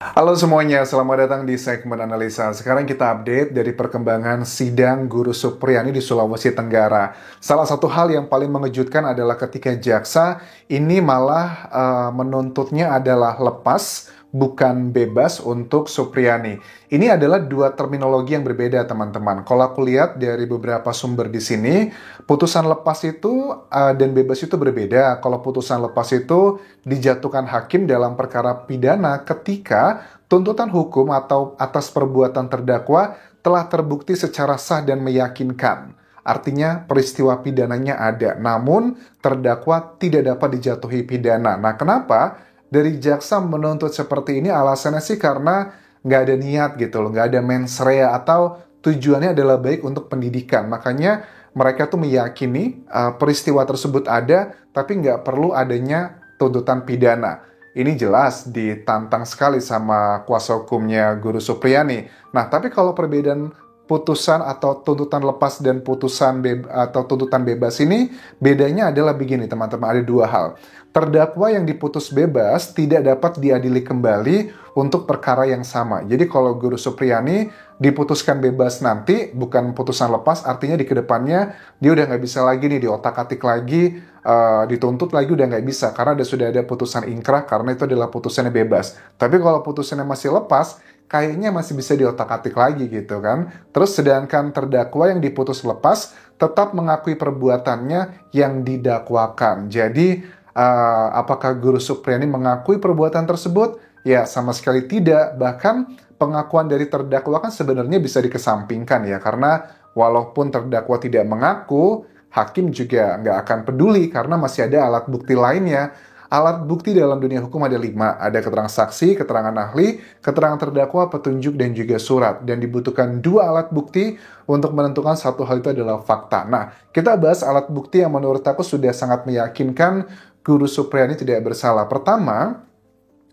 Halo semuanya, selamat datang di segmen analisa. Sekarang kita update dari perkembangan sidang Guru Supriyani di Sulawesi Tenggara. Salah satu hal yang paling mengejutkan adalah ketika jaksa ini malah menuntutnya adalah lepas, bukan bebas untuk Supriyani. Ini adalah dua terminologi yang berbeda, teman-teman. Kalau aku lihat dari beberapa sumber di sini, putusan lepas itu dan bebas itu berbeda. Kalau putusan lepas itu dijatuhkan hakim dalam perkara pidana ketika tuntutan hukum atau atas perbuatan terdakwa telah terbukti secara sah dan meyakinkan. Artinya peristiwa pidananya ada, namun terdakwa tidak dapat dijatuhi pidana. Nah, kenapa dari jaksa menuntut seperti ini? Alasannya sih karena nggak ada niat gitu loh, nggak ada mens rea atau tujuannya adalah baik untuk pendidikan. Makanya mereka tuh meyakini peristiwa tersebut ada, tapi nggak perlu adanya tuntutan pidana. Ini jelas ditantang sekali sama kuasa hukumnya Guru Supriyani. Nah, tapi kalau perbedaan putusan atau tuntutan lepas dan atau tuntutan bebas ini, bedanya adalah begini teman-teman, ada dua hal. Terdakwa yang diputus bebas tidak dapat diadili kembali untuk perkara yang sama. Jadi kalau Guru Supriyani diputuskan bebas nanti, bukan putusan lepas, artinya di kedepannya dia udah nggak bisa lagi nih diotak-atik lagi, dituntut lagi udah nggak bisa karena sudah ada putusan ingkrah karena itu adalah putusannya bebas. Tapi kalau putusannya masih lepas, kayaknya masih bisa diotak-atik lagi gitu kan. Terus sedangkan terdakwa yang diputus lepas tetap mengakui perbuatannya yang didakwakan. Jadi apakah Guru Supriyani mengakui perbuatan tersebut? Ya sama sekali tidak. Bahkan pengakuan dari terdakwa kan sebenarnya bisa dikesampingkan ya, karena walaupun terdakwa tidak mengaku, hakim juga nggak akan peduli karena masih ada alat bukti lainnya. Alat bukti dalam dunia hukum ada 5. Ada keterangan saksi, keterangan ahli, keterangan terdakwa, petunjuk, dan juga surat. Dan dibutuhkan 2 alat bukti untuk menentukan satu hal itu adalah fakta. Nah, kita bahas alat bukti yang menurut aku sudah sangat meyakinkan Guru Supriyani tidak bersalah. Pertama,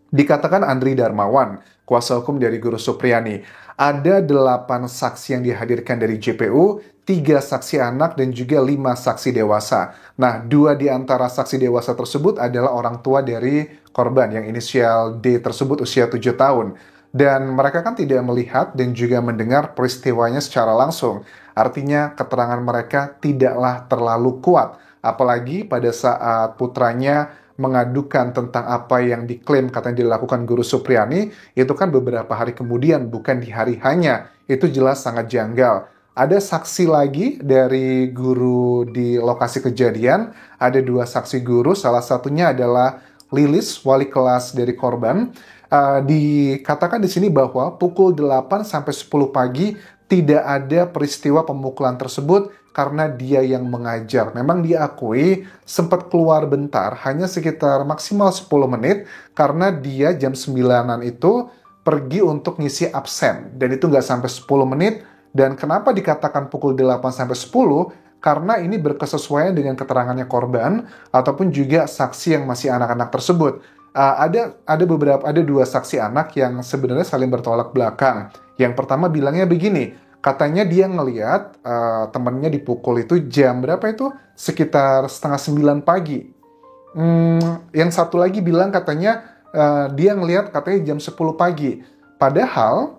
dikatakan Andri Darmawan, kuasa hukum dari Guru Supriyani. Ada 8 saksi yang dihadirkan dari JPU, 3 saksi anak, dan juga 5 saksi dewasa. Nah, 2 di antara saksi dewasa tersebut adalah orang tua dari korban yang inisial D tersebut usia 7 tahun. Dan mereka kan tidak melihat dan juga mendengar peristiwanya secara langsung. Artinya keterangan mereka tidaklah terlalu kuat. Apalagi pada saat putranya mengadukan tentang apa yang diklaim katanya dilakukan Guru Supriyani, itu kan beberapa hari kemudian, bukan di hari hanya. Itu jelas sangat janggal. Ada saksi lagi dari guru di lokasi kejadian, ada 2 saksi guru, salah satunya adalah Lilis, wali kelas dari korban. Dikatakan di sini bahwa pukul 8 sampai 10 pagi tidak ada peristiwa pemukulan tersebut karena dia yang mengajar. Memang diakui sempat keluar bentar, hanya sekitar maksimal 10 menit, karena dia jam 9-an itu pergi untuk ngisi absen. Dan itu nggak sampai 10 menit. Dan kenapa dikatakan pukul 8 sampai 10? Karena ini berkesesuaian dengan keterangannya korban, ataupun juga saksi yang masih anak-anak tersebut. Ada 2 saksi anak yang sebenarnya saling bertolak belakang. Yang pertama bilangnya begini, katanya dia ngeliat temennya dipukul itu jam berapa itu? Sekitar setengah 9 pagi. Yang satu lagi bilang katanya dia ngeliat katanya jam 10 pagi. Padahal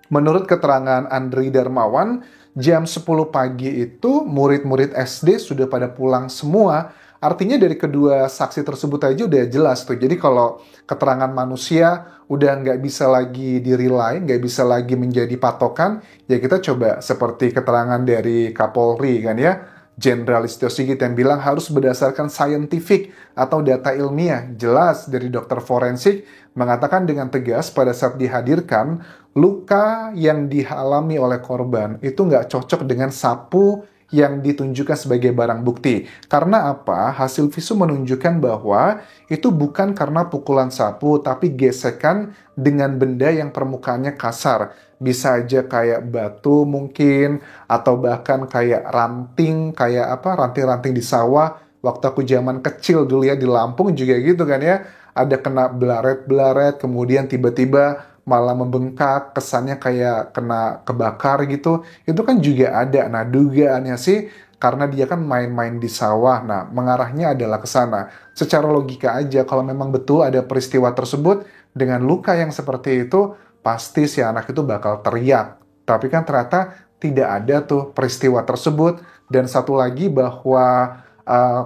menurut keterangan Andri Darmawan, jam 10 pagi itu murid-murid SD sudah pada pulang semua. Artinya dari kedua saksi tersebut aja udah jelas tuh. Jadi kalau keterangan manusia udah nggak bisa lagi di-rely, nggak bisa lagi menjadi patokan, ya kita coba seperti keterangan dari Kapolri kan ya, Jenderal Listio Sigit yang bilang harus berdasarkan scientific atau data ilmiah. Jelas dari dokter forensik mengatakan dengan tegas pada saat dihadirkan, luka yang dialami oleh korban itu nggak cocok dengan sapu yang ditunjukkan sebagai barang bukti. Karena apa? Hasil visum menunjukkan bahwa itu bukan karena pukulan sapu, tapi gesekan dengan benda yang permukaannya kasar. Bisa aja kayak batu mungkin, atau bahkan kayak ranting, kayak apa, ranting-ranting di sawah. Waktu aku zaman kecil dulu ya di Lampung juga gitu kan ya. Ada kena blaret-blaret, kemudian tiba-tiba malah membengkak, kesannya kayak kena kebakar gitu. Itu kan juga ada. Nah, dugaannya sih karena dia kan main-main di sawah. Nah, mengarahnya adalah ke sana. Secara logika aja, kalau memang betul ada peristiwa tersebut, dengan luka yang seperti itu, pasti si anak itu bakal teriak. Tapi kan ternyata tidak ada tuh peristiwa tersebut. Dan satu lagi bahwa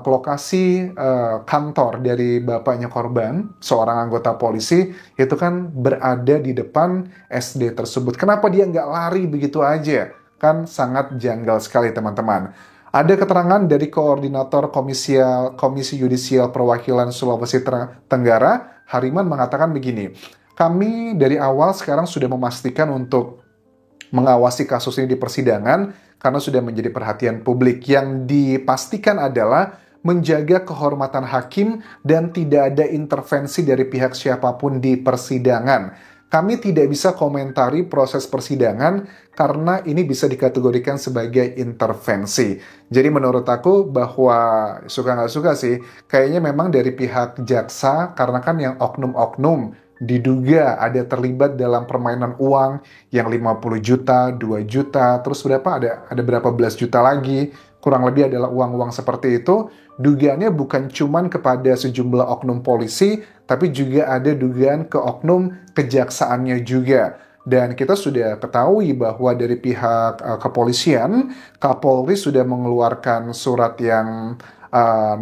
lokasi kantor dari bapaknya korban, seorang anggota polisi, itu kan berada di depan SD tersebut. Kenapa dia nggak lari begitu aja? Kan sangat janggal sekali, teman-teman. Ada keterangan dari Koordinator Komisi Yudisial Perwakilan Sulawesi Tenggara, Hariman mengatakan begini, kami dari awal sekarang sudah memastikan untuk mengawasi kasus ini di persidangan karena sudah menjadi perhatian publik. Yang dipastikan adalah menjaga kehormatan hakim dan tidak ada intervensi dari pihak siapapun di persidangan. Kami tidak bisa komentari proses persidangan karena ini bisa dikategorikan sebagai intervensi. Jadi menurut aku bahwa suka nggak suka sih, kayaknya memang dari pihak jaksa, karena kan yang oknum-oknum diduga ada terlibat dalam permainan uang yang 50 juta, 2 juta, terus berapa ada berapa belas juta lagi, kurang lebih adalah uang-uang seperti itu. Dugaannya bukan cuman kepada sejumlah oknum polisi, tapi juga ada dugaan ke oknum kejaksaannya juga. Dan kita sudah ketahui bahwa dari pihak kepolisian, Kapolri sudah mengeluarkan surat yang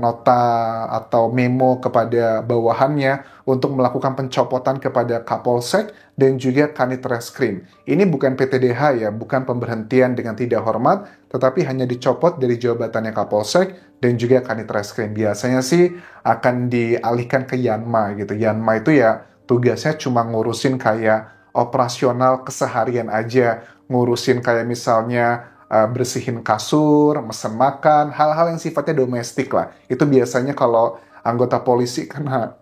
nota atau memo kepada bawahannya untuk melakukan pencopotan kepada Kapolsek dan juga Kanit Reskrim. Ini bukan PTDH ya, bukan pemberhentian dengan tidak hormat, tetapi hanya dicopot dari jabatannya Kapolsek dan juga Kanit Reskrim. Biasanya sih akan dialihkan ke Yanma gitu. Yanma itu ya tugasnya cuma ngurusin kayak operasional keseharian aja, ngurusin kayak misalnya bersihin kasur, mesen makan, hal-hal yang sifatnya domestik lah. Itu biasanya kalau anggota polisi kena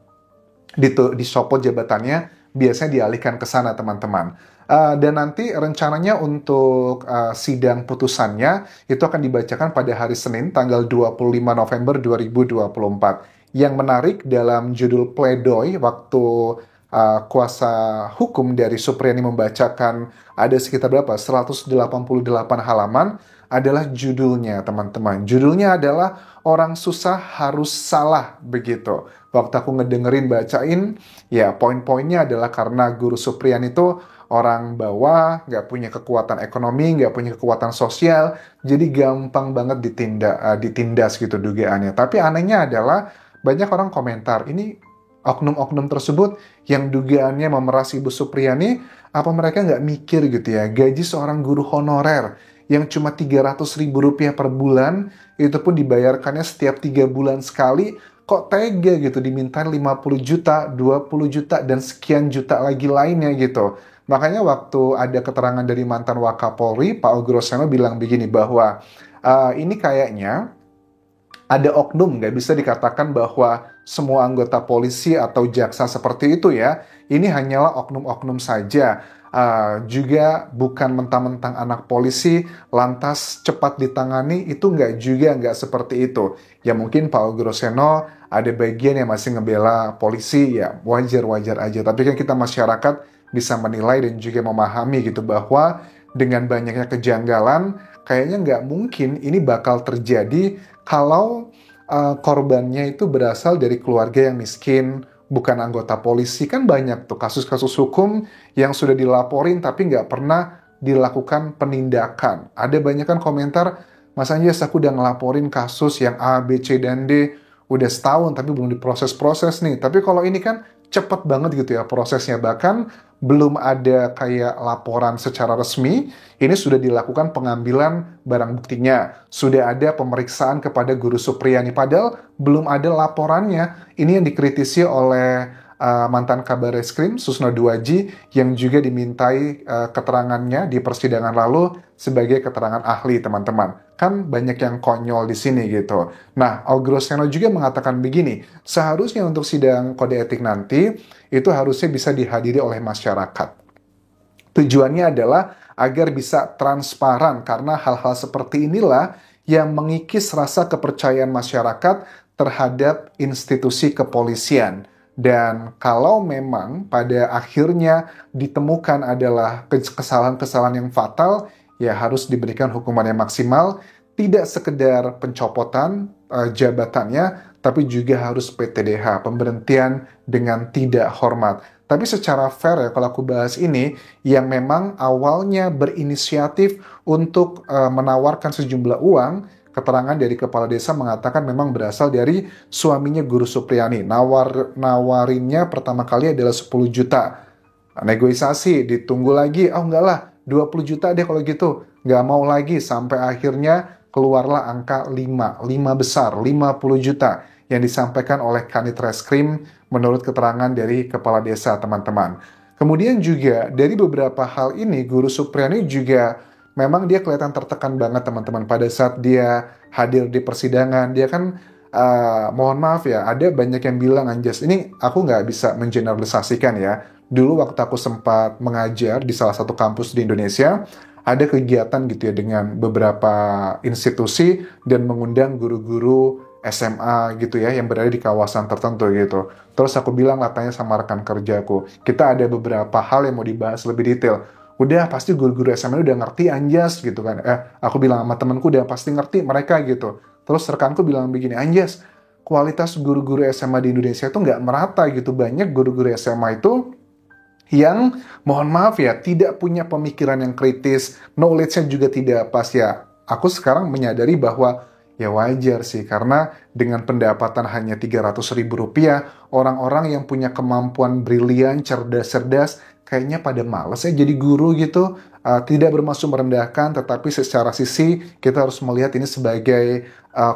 dicopot jabatannya, biasanya dialihkan ke sana, teman-teman. Dan nanti rencananya untuk sidang putusannya itu akan dibacakan pada hari Senin, tanggal 25 November 2024. Yang menarik dalam judul pledoi waktu kuasa hukum dari Supriyani membacakan ada sekitar berapa? 188 halaman adalah judulnya, teman-teman. Judulnya adalah Orang Susah Harus Salah, begitu. Waktu aku ngedengerin bacain, ya poin-poinnya adalah karena Guru Supriyani itu orang bawah, nggak punya kekuatan ekonomi, nggak punya kekuatan sosial, jadi gampang banget ditindas gitu dugaannya. Tapi anehnya adalah banyak orang komentar, ini oknum-oknum tersebut yang dugaannya memeras Ibu Supriyani, apa mereka nggak mikir gitu ya, gaji seorang guru honorer yang cuma Rp300.000 per bulan, itu pun dibayarkannya setiap 3 bulan sekali, kok tega gitu, diminta 50 juta, 20 juta, dan sekian juta lagi lainnya gitu. Makanya waktu ada keterangan dari mantan Wakapolri, Pak Ogo Roseno bilang begini, bahwa ini kayaknya ada oknum, nggak bisa dikatakan bahwa semua anggota polisi atau jaksa seperti itu ya. Ini hanyalah oknum-oknum saja. Juga bukan mentang-mentang anak polisi lantas cepat ditangani, itu nggak seperti itu. Ya mungkin Pak Ogo Roseno ada bagian yang masih ngebela polisi, ya wajar-wajar aja. Tapi kan kita masyarakat bisa menilai dan juga memahami gitu bahwa dengan banyaknya kejanggalan, kayaknya nggak mungkin ini bakal terjadi kalau korbannya itu berasal dari keluarga yang miskin, bukan anggota polisi. Kan banyak tuh kasus-kasus hukum yang sudah dilaporin tapi nggak pernah dilakukan penindakan. Ada banyak kan komentar, Mas Anjas aku udah ngelaporin kasus yang A, B, C, dan D udah setahun tapi belum diproses-proses nih. Tapi kalau ini kan cepet banget gitu ya prosesnya, bahkan belum ada kayak laporan secara resmi, ini sudah dilakukan pengambilan barang buktinya, sudah ada pemeriksaan kepada Guru Supriyani, padahal belum ada laporannya. Ini yang dikritisi oleh mantan Kabar Reskrim Susno Duaji yang juga dimintai keterangannya di persidangan lalu sebagai keterangan ahli, teman-teman. Kan banyak yang konyol di sini gitu. Nah, Ogo Roseno juga mengatakan begini, seharusnya untuk sidang kode etik nanti itu harusnya bisa dihadiri oleh masyarakat. Tujuannya adalah agar bisa transparan, karena hal-hal seperti inilah yang mengikis rasa kepercayaan masyarakat terhadap institusi kepolisian. Dan kalau memang pada akhirnya ditemukan adalah kesalahan-kesalahan yang fatal, ya harus diberikan hukuman yang maksimal, tidak sekedar pencopotan, jabatannya, tapi juga harus PTDH, pemberhentian dengan tidak hormat. Tapi secara fair ya, kalau aku bahas ini, yang memang awalnya berinisiatif untuk menawarkan sejumlah uang, keterangan dari kepala desa mengatakan memang berasal dari suaminya Guru Supriyani. Nawarinnya pertama kali adalah 10 juta. Negosiasi, ditunggu lagi, oh enggak lah, 20 juta deh kalau gitu. Nggak mau lagi, sampai akhirnya keluarlah angka 5 besar, 50 juta yang disampaikan oleh Kanit Reskrim menurut keterangan dari kepala desa, teman-teman. Kemudian juga dari beberapa hal ini, Guru Supriyani juga memang dia kelihatan tertekan banget, teman-teman. Pada saat dia hadir di persidangan, dia kan mohon maaf ya, ada banyak yang bilang, Anjas, ini aku nggak bisa mengeneralisasikan ya. Dulu waktu aku sempat mengajar di salah satu kampus di Indonesia, ada kegiatan gitu ya dengan beberapa institusi dan mengundang guru-guru SMA gitu ya yang berada di kawasan tertentu gitu. Terus aku bilang tanya sama rekan kerjaku, kita ada beberapa hal yang mau dibahas lebih detail. Udah pasti guru-guru SMA udah ngerti, Anjas gitu kan. Aku bilang sama temanku udah pasti ngerti mereka gitu. Terus rekanku bilang begini, Anjas, kualitas guru-guru SMA di Indonesia itu nggak merata gitu. Banyak guru-guru SMA itu yang mohon maaf ya, tidak punya pemikiran yang kritis, knowledge-nya juga tidak pas ya. Aku sekarang menyadari bahwa ya wajar sih, karena dengan pendapatan hanya Rp300.000, orang-orang yang punya kemampuan brilian, cerdas-cerdas, kayaknya pada males ya jadi guru gitu. Tidak bermaksud merendahkan, tetapi secara sisi kita harus melihat ini sebagai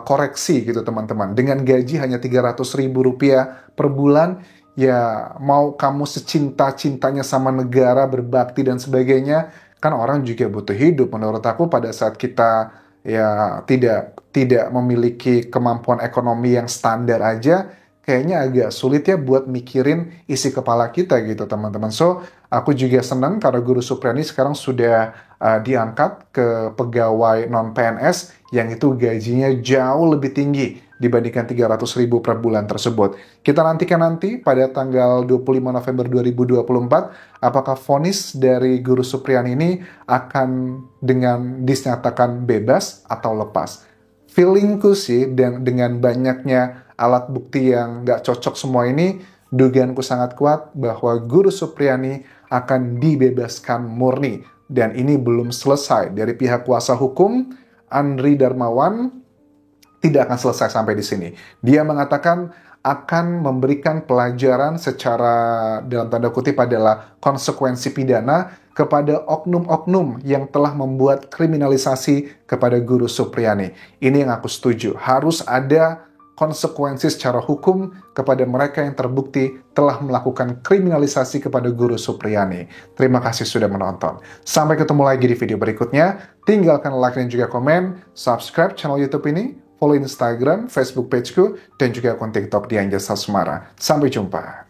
koreksi gitu teman-teman. Dengan gaji hanya Rp300.000 per bulan, ya mau kamu secinta-cintanya sama negara, berbakti dan sebagainya, kan orang juga butuh hidup. Menurut aku pada saat kita ya tidak memiliki kemampuan ekonomi yang standar aja, kayaknya agak sulit ya buat mikirin isi kepala kita gitu teman-teman. So, aku juga senang karena Guru Supriyani sekarang sudah diangkat ke pegawai non-PNS yang itu gajinya jauh lebih tinggi dibandingkan Rp300.000 per bulan tersebut. Kita nantikan nanti pada tanggal 25 November 2024, apakah vonis dari Guru Supriyani ini akan dengan dinyatakan bebas atau lepas. Feelingku sih, dan dengan banyaknya alat bukti yang nggak cocok semua ini, dugaanku sangat kuat bahwa Guru Supriyani akan dibebaskan murni. Dan ini belum selesai. Dari pihak kuasa hukum, Andri Darmawan, tidak akan selesai sampai di sini. Dia mengatakan akan memberikan pelajaran secara dalam tanda kutip adalah konsekuensi pidana kepada oknum-oknum yang telah membuat kriminalisasi kepada Guru Supriyani. Ini yang aku setuju. Harus ada konsekuensi secara hukum kepada mereka yang terbukti telah melakukan kriminalisasi kepada Guru Supriyani. Terima kasih sudah menonton. Sampai ketemu lagi di video berikutnya. Tinggalkan like dan juga komen. Subscribe channel YouTube ini. Follow Instagram, Facebook pageku, dan juga akun TikTok di Anjas Asmara. Sampai jumpa.